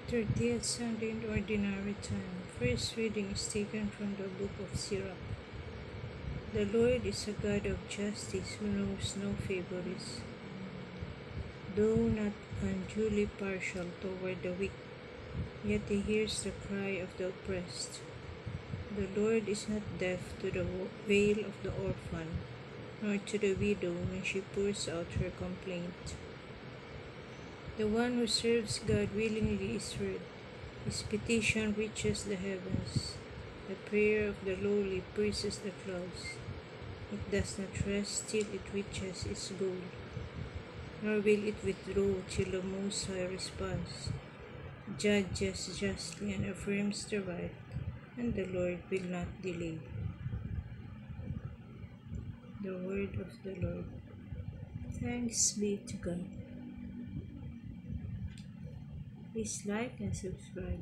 30th Sunday in Ordinary Time. First reading is taken from the book of Sirach. The Lord is a God of justice who knows no favorites, though not unduly partial toward the weak, yet he hears the cry of the oppressed. The Lord is not deaf to the wail of the orphan, nor to the widow when she pours out her complaint. The one who serves God willingly is heard. His petition reaches the heavens. The prayer of the lowly pierces the clouds. It does not rest till it reaches its goal, nor will it withdraw till the Most High responds. Judges justly and affirms the right, and the Lord will not delay. The word of the Lord. Thanks be to God. Please like and subscribe.